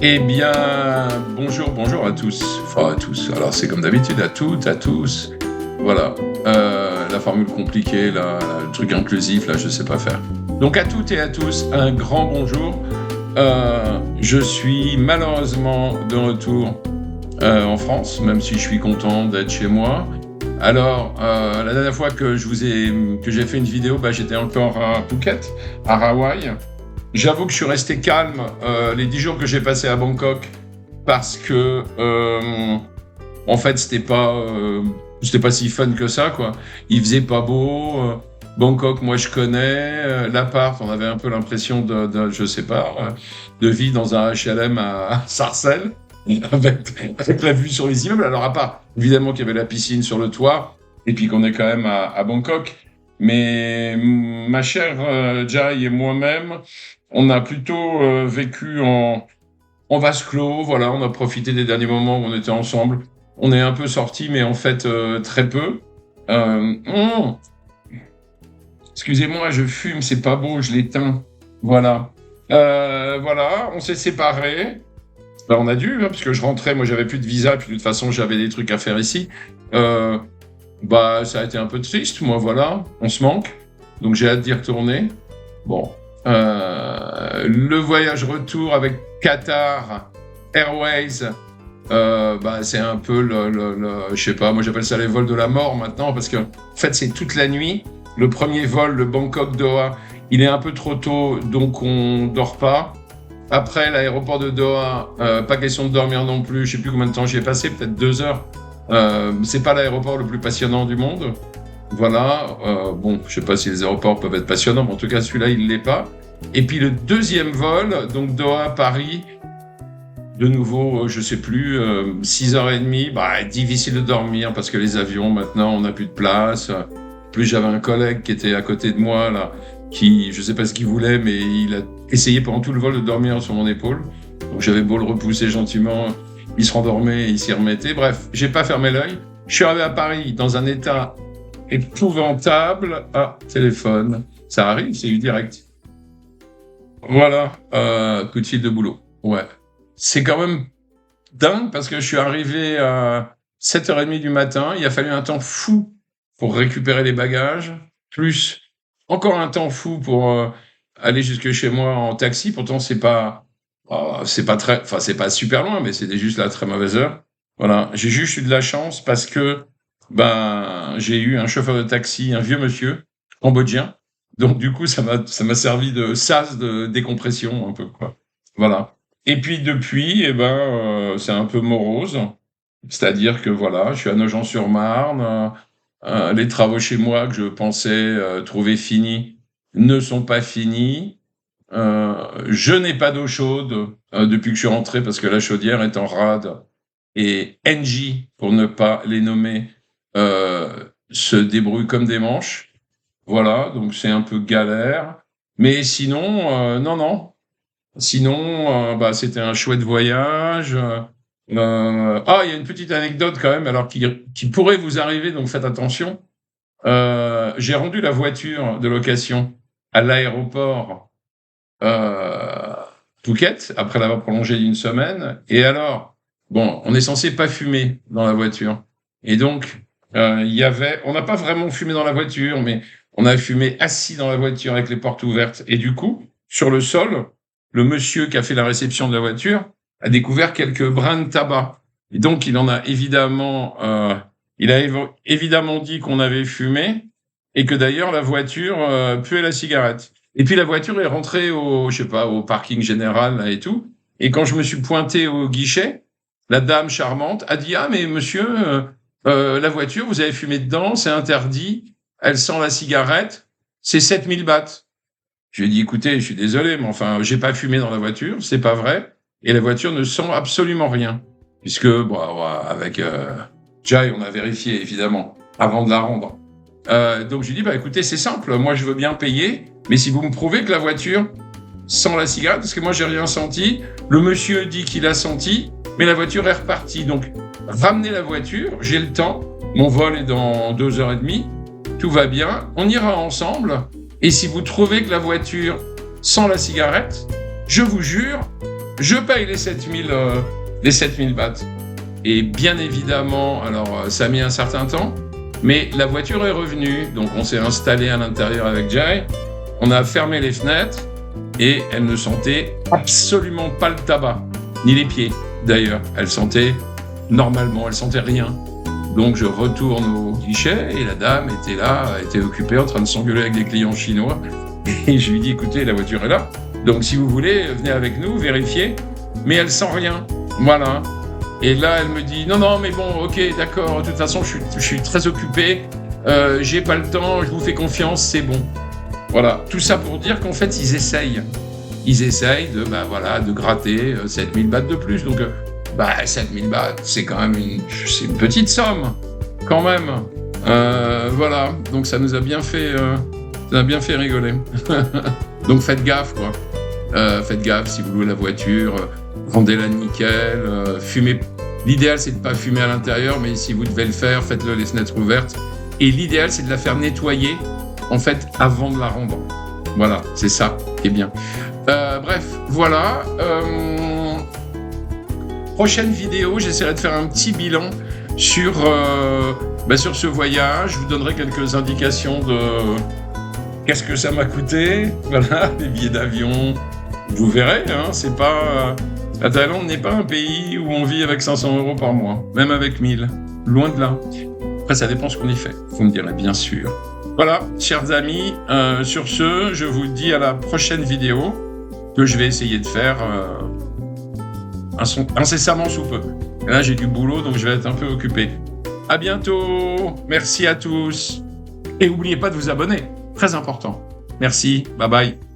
Eh bien, bonjour à tous. Enfin, à tous. Alors, c'est comme d'habitude, à toutes, à tous. Voilà. La formule compliquée, là, le truc inclusif, là, je sais pas faire. Donc, à toutes et à tous, un grand bonjour. Je suis malheureusement de retour en France, même si je suis content d'être chez moi. Alors, la dernière fois que j'ai fait une vidéo, j'étais encore à Phuket, à Hawaï. J'avoue que je suis resté calme les 10 jours que j'ai passés à Bangkok parce que, en fait, c'était pas si fun que ça, quoi. Il faisait pas beau. Bangkok, moi, je connais. L'appart, on avait un peu l'impression je sais pas, de vivre dans un HLM à Sarcelles avec la vue sur les immeubles. Alors, à part, évidemment, qu'il y avait la piscine sur le toit et puis qu'on est quand même à Bangkok. Mais ma chère Jai et moi-même, on a plutôt vécu en vase clos. Voilà, on a profité des derniers moments où on était ensemble. On est un peu sortis, mais en fait très peu. Euh, hum, Excusez-moi, je fume, c'est pas beau, je l'éteins. Voilà. Voilà, on s'est séparés. On a dû, parce que je rentrais, moi j'avais plus de visa, puis de toute façon j'avais des trucs à faire ici. Euh, Ça a été un peu triste, moi voilà, on se manque. Donc j'ai hâte d'y retourner. Bon. Le voyage retour avec Qatar Airways, c'est un peu je sais pas, moi j'appelle ça les vols de la mort maintenant, parce que en fait c'est toute la nuit. Le premier vol, le Bangkok-Doha, il est un peu trop tôt, donc on dort pas. Après, l'aéroport de Doha, pas question de dormir non plus. Je sais plus combien de temps j'y ai passé, peut-être 2 heures. C'est pas l'aéroport le plus passionnant du monde. Voilà. Bon, je sais pas si les aéroports peuvent être passionnants, mais en tout cas, celui-là, il l'est pas. Et puis le deuxième vol, donc Doha-Paris, de nouveau, je sais plus, 6h30. Difficile de dormir parce que les avions, maintenant, on n'a plus de place. Plus j'avais un collègue qui était à côté de moi, là, qui, je sais pas ce qu'il voulait, mais il a essayé pendant tout le vol de dormir sur mon épaule. Donc j'avais beau le repousser gentiment, il se rendormait, il s'y remettait. Bref, j'ai pas fermé l'œil. Je suis arrivé à Paris dans un état épouvantable. Ah, téléphone. Ça arrive, c'est eu direct. Voilà, coup de fil de boulot. Ouais. C'est quand même dingue parce que je suis arrivé à 7h30 du matin. Il a fallu un temps fou pour récupérer les bagages, plus encore un temps fou pour aller jusque chez moi en taxi. Pourtant, c'est pas très, enfin, c'est pas super loin, mais c'était juste la très mauvaise heure. Voilà. J'ai juste eu de la chance parce que, j'ai eu un chauffeur de taxi, un vieux monsieur, cambodgien. Donc, du coup, ça m'a servi de sas de décompression, un peu, quoi. Voilà. Et puis, depuis, c'est un peu morose. C'est-à-dire que voilà, je suis à Nogent-sur-Marne. Les travaux chez moi que je pensais trouver finis ne sont pas finis. Je n'ai pas d'eau chaude depuis que je suis rentré parce que la chaudière est en rade et Engie, pour ne pas les nommer, se débrouille comme des manches. Voilà, donc c'est un peu galère. Mais sinon, non. Sinon, c'était un chouette voyage. Il y a une petite anecdote quand même, alors qui pourrait vous arriver, donc faites attention. J'ai rendu la voiture de location à l'aéroport euh, Phuket, après l'avoir prolongée d'une semaine. Et alors, bon, on est censé pas fumer dans la voiture. Et donc, on n'a pas vraiment fumé dans la voiture, mais on a fumé assis dans la voiture avec les portes ouvertes. Et du coup, sur le sol, le monsieur qui a fait la réception de la voiture a découvert quelques brins de tabac. Et donc, il a évidemment dit qu'on avait fumé et que d'ailleurs la voiture puait la cigarette. Et puis la voiture est rentrée au parking général là, et tout. Et quand je me suis pointé au guichet, la dame charmante a dit: ah mais monsieur, la voiture, vous avez fumé dedans, c'est interdit, elle sent la cigarette, c'est 7000 bahts. Je lui ai dit: écoutez, je suis désolé, mais enfin, j'ai pas fumé dans la voiture, c'est pas vrai, et la voiture ne sent absolument rien. Puisque, avec Jai, on a vérifié, évidemment, avant de la rendre. Donc, je lui ai dit: écoutez, c'est simple, moi, je veux bien payer, mais si vous me prouvez que la voiture sent la cigarette, parce que moi, j'ai rien senti, le monsieur dit qu'il a senti, mais la voiture est repartie. Donc, ramenez la voiture, j'ai le temps, mon vol est dans 2h30, tout va bien, on ira ensemble, et si vous trouvez que la voiture sent la cigarette, je vous jure, Je paye les 7000 bahts. Et bien évidemment, alors ça a mis un certain temps, mais la voiture est revenue. Donc on s'est installé à l'intérieur avec Jai. On a fermé les fenêtres et elle ne sentait absolument pas le tabac, ni les pieds d'ailleurs. Elle sentait normalement, elle sentait rien. Donc je retourne au guichet et la dame était là, était occupée en train de s'engueuler avec des clients chinois. Et je lui dis, écoutez, la voiture est là. Donc si vous voulez, venez avec nous, vérifiez. Mais elle sent rien. Voilà. Et là, elle me dit, non, mais bon, ok, d'accord, de toute façon, je suis très occupé. J'ai pas le temps, je vous fais confiance, c'est bon. Voilà. Tout ça pour dire qu'en fait, ils essayent. Ils essayent de gratter 7000 bahts de plus. Donc, 7000 bahts, c'est quand même une petite somme, quand même. Voilà, donc ça nous a bien fait, rigoler. Donc faites gaffe, quoi. Faites gaffe si vous louez la voiture, rendez-la nickel, fumez. L'idéal, c'est de ne pas fumer à l'intérieur, mais si vous devez le faire, faites-le les fenêtres ouvertes. Et l'idéal, c'est de la faire nettoyer, en fait, avant de la rendre. Voilà, c'est ça qui est bien. Bref, voilà. Prochaine vidéo, j'essaierai de faire un petit bilan sur ce voyage. Je vous donnerai quelques indications de qu'est-ce que ça m'a coûté. Voilà, les billets d'avion. Vous verrez, hein, c'est pas... La Thaïlande n'est pas un pays où on vit avec 500 € par mois, même avec 1000. Loin de là. Après, ça dépend ce qu'on y fait. Vous me direz, bien sûr. Voilà, chers amis, sur ce, je vous dis à la prochaine vidéo que je vais essayer de faire incessamment sous peu. Et là, j'ai du boulot, donc je vais être un peu occupé. À bientôt. Merci à tous. Et n'oubliez pas de vous abonner. Très important. Merci. Bye bye.